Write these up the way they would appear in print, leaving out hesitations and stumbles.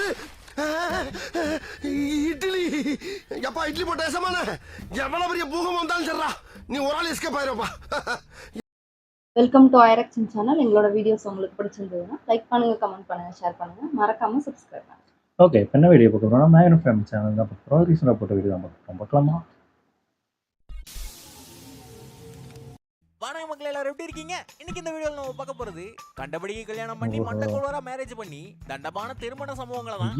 என்னது இட்லி? எப்பா இட்லி போட்ட ஏசமான எவ்வளவு பெரிய பூகம் வந்தாலும் சரிடா, நீ ஒரு ஆள் எஸ்கேப் ஆயிருப்பா. வெல்கம் டு ஐரக்ஷன் சேனல். எங்களோட வீடியோஸ் உங்களுக்கு பிடிச்சிருந்ததுன்னா லைக் பண்ணுங்க, கமெண்ட் பண்ணுங்க, ஷேர் பண்ணுங்க, மறக்காம சப்ஸ்கிரைப் பண்ணுங்க. ஓகே, இப்போ என்ன வீடியோ பார்க்குறோம்னா மேகன் ஃபேமிலி சேனல் தான் பார்க்குறோம். ரீசெண்டாக போட்ட வீடியோ தான் பார்க்கலாமா? வணக்கம் மக்கள், எல்லாரும் எப்படி இருக்கீங்க? இன்னைக்கு இந்த வீடியோல நம்ம பார்க்க போறது கண்டபடி கல்யாணம் பண்ணி மண்டகோளரா மேரேஜ் பண்ணி தண்டமான திருமண சம்பவங்களை தான்,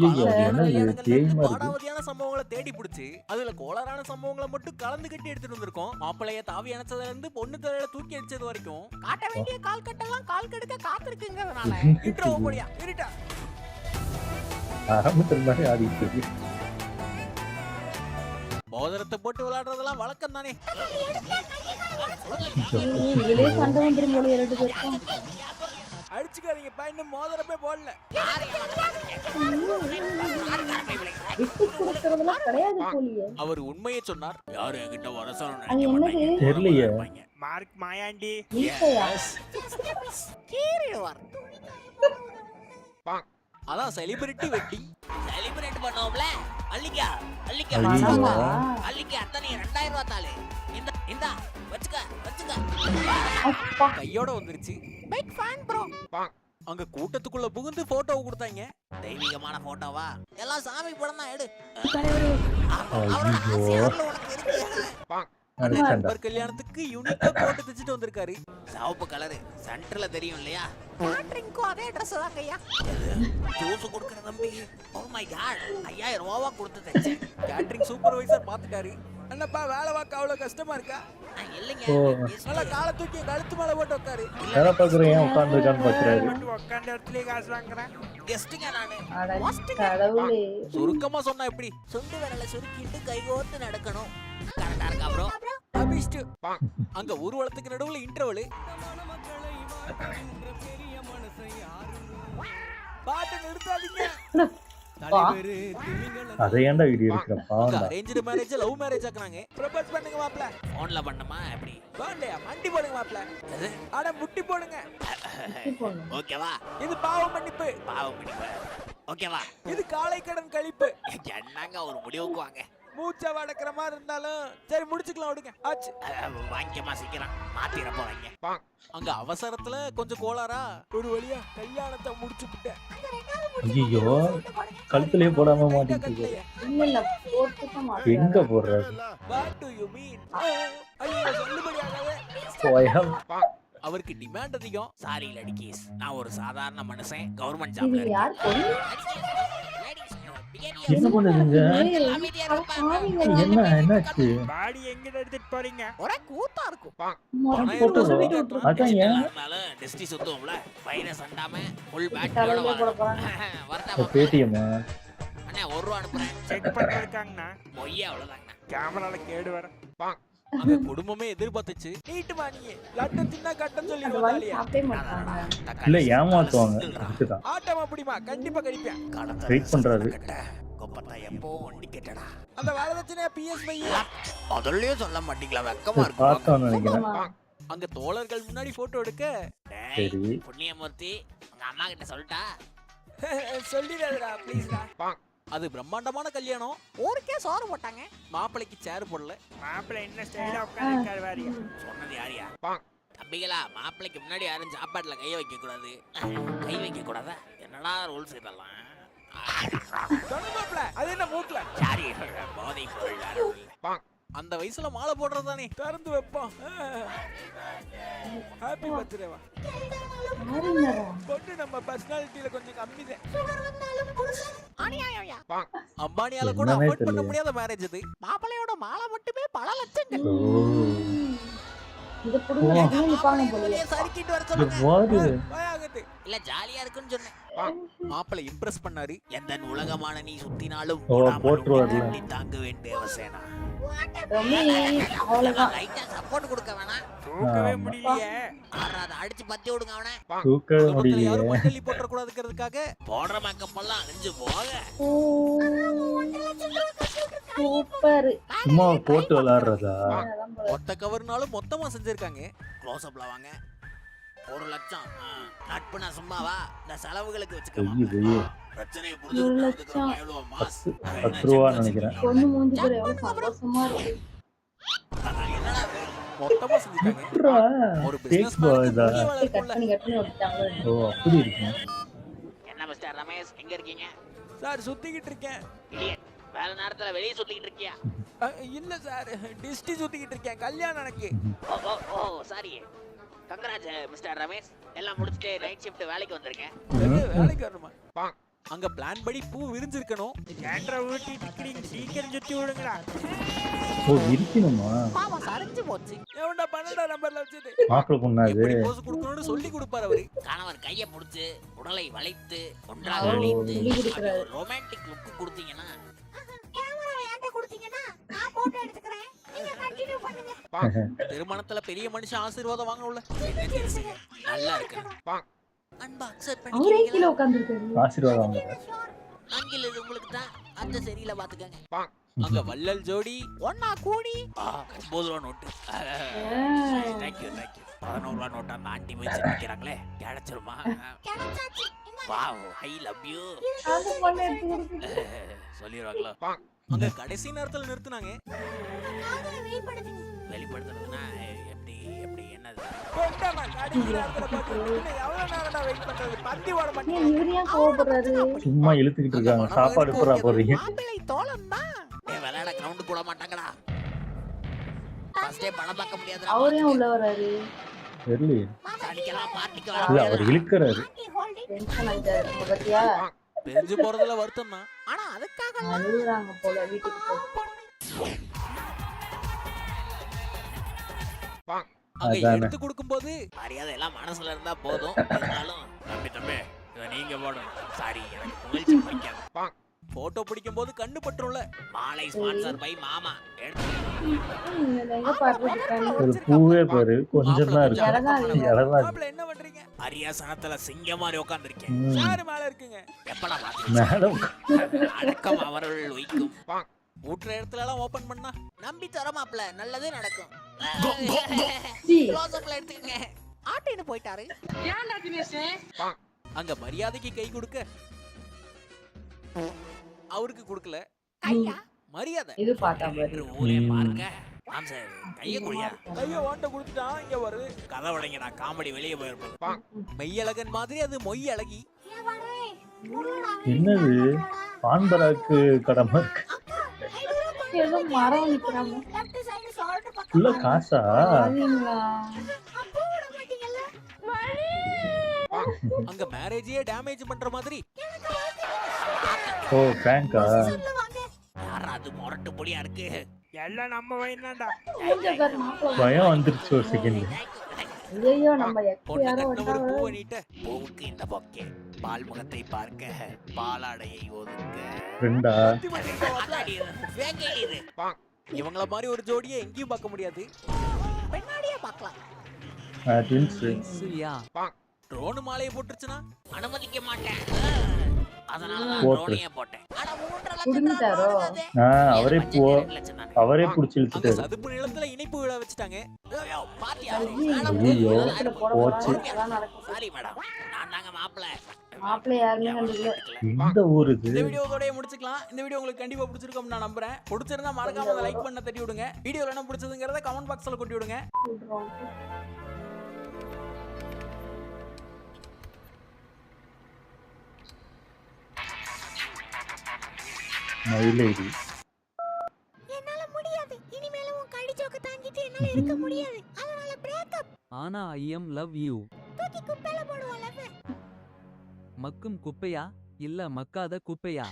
பாடாவதியான சம்பவங்களை தேடி பிடிச்சு அதுல கோளாறான சம்பவங்களை மட்டும் கலந்து கட்டி எடுத்துட்டு வந்திருக்கோம். மாப்பிள்ளைய தாவி அணைச்சதுல இருந்து பொண்ணு தலையில தூக்கி அடிச்சது வரைக்கும் காட்ட வேண்டிய கால் கட்டெல்லாம் கால் கெடுக்க காத்திருக்குங்கிறதுனால இன்ட்ரோ போடியா இருட்டா ஆரம்பத்தில் மாதிரி ஆடிட்டு மோதிரத்தை போட்டு விளையாடுறதெல்லாம் வழக்கம் தானே. இதுலயே சண்டை வந்துரும் போல ரெண்டு பேருக்கும். அடிச்சுக்காதீங்க, இன்னும் மோதிரமே போடல. விட்டு கொடுக்கறதெல்லாம் கிடையாது போலியே. அவர் உண்மையை சொன்னார். யாரு என்கிட்ட வர அது என்னது தெரியலையே. மார்க் மாயாண்டி ஈசையா? அதான் செலிபிரிட்டி வெட்டிங். செலிபிரேட் பண்ணோம்ல. அள்ளிக்கா அள்ளிக்கா பணமா? அள்ளிக்கா அத்தனை 2000 ரூபாய் தாளே. இந்த வச்சுக்க வச்சுக்க. அப்பா. கையோட வந்துருச்சு. Big fan bro. அங்க கூட்டத்துக்குள்ள புகுந்து போட்டோ கொடுத்தாங்க. தெய்வீகமான போட்டோவா? எல்லாம் சாமி படம் தான் எடு. நண்பர் கல்யாணத்துக்கு யூனிக்கா போட்டு தச்சிட்டு வந்திருக்காரு. சிவப்பு கலர் சென்டர்ல தெரியும் இல்லையா? கேட்டரிங்க்கும் அதே Dress தாங்க ஐயா. ஜூஸ் குடுக்குற தம்பி. ஓ மை காட், 5000 ரூபாவா கொடுத்து தச்சேன். Catering supervisor பாத்துட்டாரு. என்னப்பா வேலை பார்க்க அவ்வளவு கஷ்டமா இருக்கா? இல்லைங்க, நல்ல காலை தூக்கி கழுத்து மேல போட்டு உட்காரு. வேலை பார்க்குறேன், ஏன் உட்காந்துருக்கான்னு பார்க்குறாரு. உட்காந்த இடத்துலயே காசு வாங்குறேன். கெஸ்ட்டுங்க நானு. அட கடவுளே. சுருக்கமா சொன்னா எப்படி? சுண்டு விரலை சுருக்கிட்டு கைகோர்த்து நடக்கணும். கரெக்டா இருக்கா ப்ரோ? அபிஷ்டு. அங்க ஊர்வலத்துக்கு நடுவுல இன்டர்வல். பாட்டு நிறுத்தாதீங்க. அதை ஏன்டா வீடியோ இருக்கிறப்பா? அரேஞ்ச்டு மேரேஜ் லவ் மேரேஜ் ஆக்குறாங்க. ப்ரோபோஸ் பண்ணுங்க மாப்ள. ஃபோன்ல பண்ணமா எப்படி? ஃபோன்லயா? மண்டி போடுங்க மாப்ள. அட முட்டி போடுங்க. ஓகேவா? இது பாவம் மன்னிப்பு. பாவம் மன்னிப்பு. ஓகேவா? இது காலை கடன் கழிப்பு. என்னங்க ஒரு முடிவுக்கு வாங்க. மூச்சை வடக்கிற மாதிரி இருந்தாலும் சரி முடிச்சுக்கலாம் விடுங்க. ஆச்சு வாங்கிக்கமா சீக்கிரம் மாத்திர போறீங்க. அங்க அவசரத்துல கொஞ்சம் கோளாரா ஒரு வழியா கல்யாணத்தை முடிச்சுட்டேன். ஐயோ, கழுத்துலயே போடாம மாட்டிட்டு இல்ல போட்டுக்க மாட்டேன். எங்க போடுறாரு? What to you mean? ஐயோ சொல்லுபடியாகவே. அவருக்கு டிமாண்ட் அதிகம். சாரி லடிகீஸ், நான் ஒரு சாதாரண மனுஷன். கவர்மெண்ட் ஜாப்ல இது யார் பொண்ணு? என்ன பண்ணுறீங்க? என்னாச்சு? பாடி எங்க எடுத்துட்டு போறீங்க? ஒரே கூத்தா இருக்கும். அதான் ஏன் டெஸ்டி சுத்துவோம்ல, வைரஸ் அண்டாம ஃபுல் பேட்டரியோட வரதா பேடிஎம் அண்ணா 1 ரூபாய் அனுப்புறேன். செக் பண்ணிருக்காங்கண்ணா. மொய்யா அவ்வளவுதாங்கண்ணா. கேமரால கேடு வர. அங்க குடும்பமே எதிர்பார்த்துச்சு. நீட்டு வாணியே லட்டம் தின்னா கட்டம் சொல்லி வந்தாலியா? சாப்பிட்டே மாட்டாங்க. இல்ல ஏமாத்துவாங்க. அதுதான் ஆட்டம் அப்படிமா கண்டிப்பா கடிப்பேன். வெயிட் பண்றாரு. கொப்பத்தா எப்போ ஒண்டி கேட்டடா. அந்த வரதட்சணையா PS5 அதல்லயே சொல்ல மாட்டீங்களா? வெக்கமா இருக்கு. பார்த்தோன்னு நினைக்கிறேன். அங்க தோழர்கள் முன்னாடி போட்டோ எடுக்க. சரி புண்ணியமூர்த்தி உங்க அம்மா கிட்ட சொல்லிட்டா? சொல்லிடாதடா ப்ளீஸ்டா. அது பிரம்மாண்டமான கல்யாணம். ஊருக்கே சோறு போட்டாங்க. மாப்பிளைக்கு சேர் போடல. மாப்பிளை என்ன ஸ்டைலா உட்கார்ந்திருக்காரு வாரியா? சொன்னது யாரியா? தம்பிகளா, மாப்பிளைக்கு முன்னாடி யாரும் சாப்பாட்டுல கை வைக்க கூடாது. கை வைக்க கூடாதா? என்னடா ரூல்ஸ் இதெல்லாம்? மாப்பிள அது என்ன மூட்ல? சாரி, போதை பொருள். அந்த வயசுல மாலை போடுறது தானே, திறந்து வைப்போம். ஹாப்பி பர்த்டேவா? பொண்ணு நம்ம பர்சனாலிட்டில கொஞ்சம் கம்மி தான். அம்பானியால கூட அஃபோர்ட் பண்ண முடியாத மேரேஜ் இது. மாப்பிளையோட மாலை மட்டுமே பல லட்சங்கள். இது புடுங்க நிப்பாங்க போல. சறுக்கிட்டு வர சொல்லுங்க. இல்ல ஜாலியா இருக்குன்னு சொன்னேன். மாப்பிளை இம்ப்ரெஸ் பண்ணாரு. எந்த உலகமான நீ சுத்தினாலும் போட்டுருவாரு. தாங்க வேண்டிய அவசேனா. சப்போர்ட் கொடுக்க வேணாம். தூக்கவே முடியலையே. அடிச்சு பத்தி விடுங்க அவனை. தூக்கவே முடியலையே. யாரும் மண்டலி போட்டுற கூடாதுங்கிறதுக்காக போடுற மேக்கப் எல்லாம் அழிஞ்சு போக. சூப்பர். சும்மா போட்டு விளையாடுறதா? மொத்த கவர்னாலும் மொத்தமா செஞ்சிருக்காங்க. க்ளோஸ் அப்ல வாங்க. 1 லட்சம் நட்புனா சும்மாவா? இந்த செலவுகளுக்கு ஐயோ வச்சுக்கமா. பிரச்சனையை 1 லட்சம். எவ்வளவு மாஸ் 10 ரூபா நினைக்கிறேன். பொண்ணு மூஞ்சி பேர் எவ்வளவு சந்தோஷமா இருக்கு. என்னடா மொத்தமா செஞ்சுட்டாங்க. எப்படிடா ஒரு fake பிசினஸ் boy மேனுக்கு இதா? புரிய வேலை கட் பண்ணி விட்டாங்க. ஓ அப்படி இருக்கும். என்ன மிஸ்டர் ரமேஷ் எங்க இருக்கீங்க? சார் சுத்திக்கிட்டு இருக்கேன். இடியட் வேலை நேரத்துல வெளியே சுத்திக்கிட்டு இருக்கியா? இல்ல சார் டிஸ்டி சுத்திக்கிட்டு இருக்கேன். கல்யாணம் எனக்கு. ஓ ஓ ஓ சாரி. கங்கராஜ் மிஸ்டர் ரமேஷ் எல்லாம் முடிச்சிட்டு நைட் ஷிஃப்ட் வேலைக்கு வந்திருக்கேன். வேலைக்கு வரணுமா? அங்க பிளான் படி பூ விரிஞ்சிருக்கணும். கேட்ற ஊட்டி டிக்கடிங் சீக்கிரம் சுத்தி விடுங்கடா. ஓ இருக்கணுமா? பாவம் சரிஞ்சு போச்சு. எவன்டா 12 நம்பர்ல வச்சது? மாப்பிள்ளை பொண்ணா இது? எப்படி போஸ் கொடுக்கணும்னு சொல்லி கொடுப்பாரு அவரு. கணவர் கையை பிடிச்சு உடலை வளைத்து ஒன்றாக அவரு அணைத்து சொல்லி கொடுக்குறாரு. ரொமான்டிக் லுக் கொடுத்தீங்கன்னா திருமணத்துல பெரிய மனுஷன் ஆசீர்வாதம் வாங்கணும்ல. நல்லா இருக்கு. அன்பா அக்செப்ட் அவரே கீழே பண்ணிக்கிறீங்களா? உட்கார்ந்துருக்காரு. ஆசீர்வாதம் வாங்குறேன். ஆங்கில இது உங்களுக்கு தான் அந்த சரியில பாத்துக்கங்க. அங்க வள்ளல் ஜோடி ஒன்னா கூடி 9 ரூபா நோட்டு. தேங்க்யூ 11 ரூபா நோட்டா அந்த ஆண்டி வச்சு நிக்கிறாங்களே கிடைச்சிருமா? வாவ் ஐ லவ் யூ அந்த பொண்ணு எடுத்து கொடுத்து சொல்லிடுவாங்களா? அங்க கடைசி நேரத்துல நிறுத்துனாங்க. வெளிப்படுத்துறதுன்னா எப்படி எப்படி என்னது? ஏன் இவரு ஏன் கோவப்படுறாரு? சும்மா இழுத்துக்கிட்டு இருக்காங்க. சாப்பாடு எப்படா போடுறீங்க? மாப்பிள்ளை தோழன் தான் விளையாட கிரவுண்ட் போட மாட்டாங்கடா. ஃபர்ஸ்டே படம் பார்க்க முடியாது. அவரே உள்ள வராரு. தெரியலையே. அடிக்கலாம் பார்ட்டிக்கு இல்ல வர அவர் இழுக்கிறாரு. டென்ஷன் ஆயிட்டாரு. உங்க பத்தியா தெரிஞ்சு போறதுல வருத்தம் தான். ஆனா அதுக்காக அழுகுறாங்க போல வீட்டுக்கு போய். அங்க அதானே. எடுத்து கொடுக்கும்போது மரியாதை எல்லாம் மனசுல இருந்தா போதும். இருந்தாலும் தம்பி இத நீங்க போடணும். சாரி எனக்கு புகழ்ச்சி பிடிக்காது. போட்டோ பிடிக்கும் போது கண்ணு பட்டுரும்ல. மாலை ஸ்பான்சர் பை மாமா எடுத்து எங்க பாத்துருக்காங்க. ஒரு பூவே பாரு கொஞ்சம் தான் இருக்கு. இலதான் இருக்கு. இலதான் இருக்கு. மாப்பிள்ள என்ன பண்றீங்க? அரியாசனத்துல சிங்க மாதிரி உட்கார்ந்திருக்கேன். ம். யாரு மேல இருக்குங்க? எப்படா பாத்து மேடம் அடக்கம் அவர்கள் வைக்கும். ஊட்டுற இடத்துல எல்லாம் ஓபன் பண்ணா நம்பி தர மாப்ள நல்லதே நடக்கும். சீ. க்ளோஸ் அப்ல எடுத்துக்கங்க. ஆட்டின்னு போயிட்டாரு. அங்க மரியாதைக்கு கை கொடுக்க அவருக்கு கொடுக்கல. கையா மரியாதை இது பார்த்தா பாரு. என்று ஊரே பாருங்க. ஆம் சார் கைய குடியா. கைய ஓட்ட கொடுத்துட்டான். இங்க வருது கதை உடைங்கடா காமெடி வெளியே போயிருப்போம். மெய்யழகன் மாதிரி அது மொய் அழகி. என்னது பான்பராக்கு கடமை இருக்கு. ஏதோ மரம் நிக்கிறாங்க. உள்ள காசா? பாத்தீங்களா? அங்க மேரேஜே டேமேஜ் பண்ற மாதிரி. ஓ பிராங்கா? யாரா அது முரட்டு பொடியா இருக்கு. எல்லாம் நம்ம வயனாடா. மூஞ்ச பாரு மாப்பிள்ளை. பயம் வந்துருச்சு ஒரு செகண்ட். ஐயோ நம்ம எக்ஸ் பொண்ணு யாரோ கட்டின ஒரு வந்தாங்க. பூவை நீட்ட. பூவுக்கு இந்த பொக்கே பால் முகத்தை பார்க்க பாலாடையை ஒதுக்க. ரெண்டா? அதாடி இது. fake ஐடி இது. இவங்கள மாதிரி ஒரு ஜோடியை எங்கேயும் பார்க்க முடியாது. பின்னாடியே பார்க்கலாம். ட்வின்ஸ். ட்ரோன் மாலையை போட்டுருச்சுனா அனுமதிக்க மாட்டேன். அதனாலதான் போட்டு. ரோனியே போட்டேன். ஆனா 3.5 குடுங்கிட்டாரோ? அவரே அவரே புடிச்சு அங்க இழுத்துட்டாரு. சதுப்பு நிலத்துல இணைப்பு விழா வச்சுட்டாங்க. பாத்தியா? ஐயோ, போச்சு. Sorry madam. நான் தாங்க மாப்பிள்ளை. மாப்பிள்ளை யாருன்னு கண்டுக்கல. இந்த ஊர் இது. இந்த வீடியோ இதோடய முடிச்சுக்கலாம். இந்த வீடியோ உங்களுக்கு கண்டிப்பா பிடிச்சிருக்கும் நான் நம்புறேன். பிடிச்சிருந்தா மறக்காம அதை லைக் பண்ண தட்டி விடுங்க. வீடியோல என்ன பிடிச்சதுங்கறத கமெண்ட் பாக்ஸ்ல கொட்டி விடுங்க. சொல்றோம். மயிலேறி. என்னால முடியாது. இனிமேல உன் கடி ஜோக்க தாங்கிட்டு என்னால இருக்க முடியாது. அதனால பிரேக் அப். ஆனா ஐ எம் லவ் யூ. தூக்கி குப்பையில போடுவல. மக்கும் குப்பையா இல்ல மக்காத குப்பையா?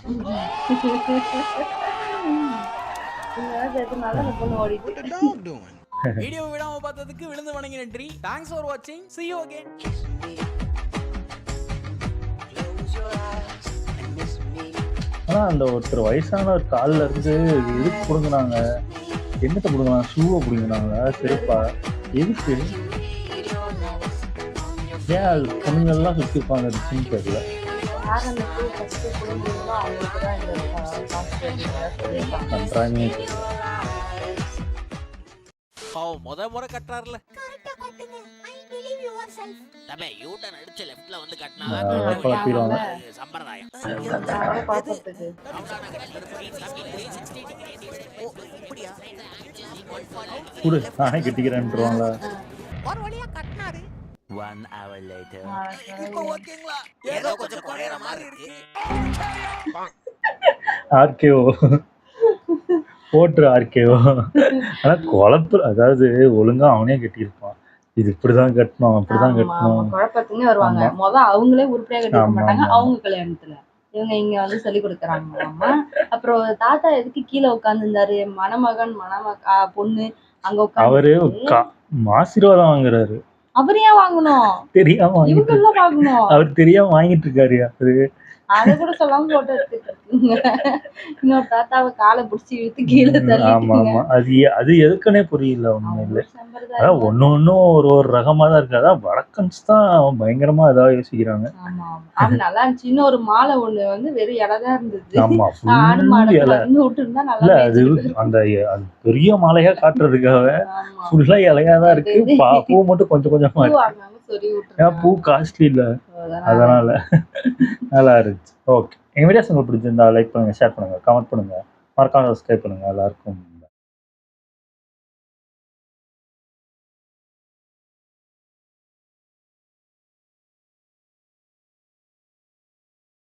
வீடியோ விடாம பார்த்ததுக்கு விழுந்து வணங்கி நன்றி. Thanks for watching. See you again. ஆனா அந்த ஒருத்தர் வயசானவர் கால்ல இருந்து எதுக்கு புடுங்கினாங்க? என்னத்தை புடுங்கினாங்க? ஷூவை புடுங்கினாங்க? செருப்பா? எதுக்கு? ஏன் அது பொண்ணுங்கள்லாம் சுற்றி உட்காந்துருச்சுன்னு தெரியல. பண்றாங்க. பாவம் முறை கட்டுறாருல. கரெக்ட்டா கட்டுங்க. I believe you are yourself. தம்பி யூட்டன் அடிச்சு லெஃப்ட்ல வந்து கட்டினா அதெல்லாம் குழப்பிடுவாங்க. சம்பிரதாயம். அவங்கள குழப்பத்துக்கு. கூட நானே கட்டிக்கிறேன்ட்டுருவாங்களா? ஒரு வழியா கட்டினாரு. 1 hour later. இப்போ ஓகேங்களா? ஏதோ கொஞ்சம் குறையற மாதிரி இருக்கு. ஆர்கேஓ போட்டுரு ஆர்கேஓ. ஆனா குழப்பு, அதாவது ஒழுங்கா அவனே கட்டியிருப்பான். இது இப்படிதான் கட்டணும், அப்படிதான் கட்டணும். குழப்பத்துக்கு வருவாங்க. அவங்களே உருப்படியா கட்டிக்க மாட்டாங்க அவங்க கல்யாணத்துல. இவங்க இங்க வந்து சொல்லி கொடுக்குறாங்களாமா. அப்புறம் தாத்தா எதுக்கு கீழே உட்கார்ந்து இருந்தாரு? மணமகன் பொண்ணு அங்க உட்கார்ந்து அவரு ஆசீர்வாதம் வாங்குறாரு. அவரு ஏன் வாங்கணும்? தெரியாம இவங்க வாங்கிட்டு எல்லாம் வாங்கணும். அவர் தெரியாம வாங்கிட்டு இருக்காரு. அவரு அதை கூட சொல்லாம போட்டோ எடுத்துட்டு இருக்குங்க. இன்னொரு தாத்தாவை காலை பிடிச்சி இழுத்து கீழே ஆமா ஆமா, அது எதுக்குன்னே புரியல உண்மையில. அதான் ஒன்னும் ஒரு ரகமா தான் இருக்கு. அதான் வடக்கன்ஸ் தான் பயங்கரமா ஏதாவது யோசிக்கிறாங்க. ஆமா ஆமா, நல்லா இருந்துச்சு. இன்னொரு மாலை ஒண்ணு வந்து வெறும் இலைதான் இருந்தது. ஆமா, ஆடு மாடு விட்டு இருந்தா இல்ல நல்லா அது அது பெரிய மாலையா காட்டுறதுக்காக ஃபுல்லா இலையா தான் இருக்கு. பூ மட்டும் கொஞ்சம் கொஞ்சமா இருக்கு. பூ காஸ்ட்லி இல்ல, அதனால நல்லா இருந்துச்சு. ஓகே, எங்க வீடியோஸ் உங்களுக்கு பிடிச்சிருந்தா லைக் பண்ணுங்க, ஷேர் பண்ணுங்க, கமெண்ட் பண்ணுங்க, மறக்காம சப்ஸ்கிரைப் பண்ணுங்க. எல்லாருக்கும்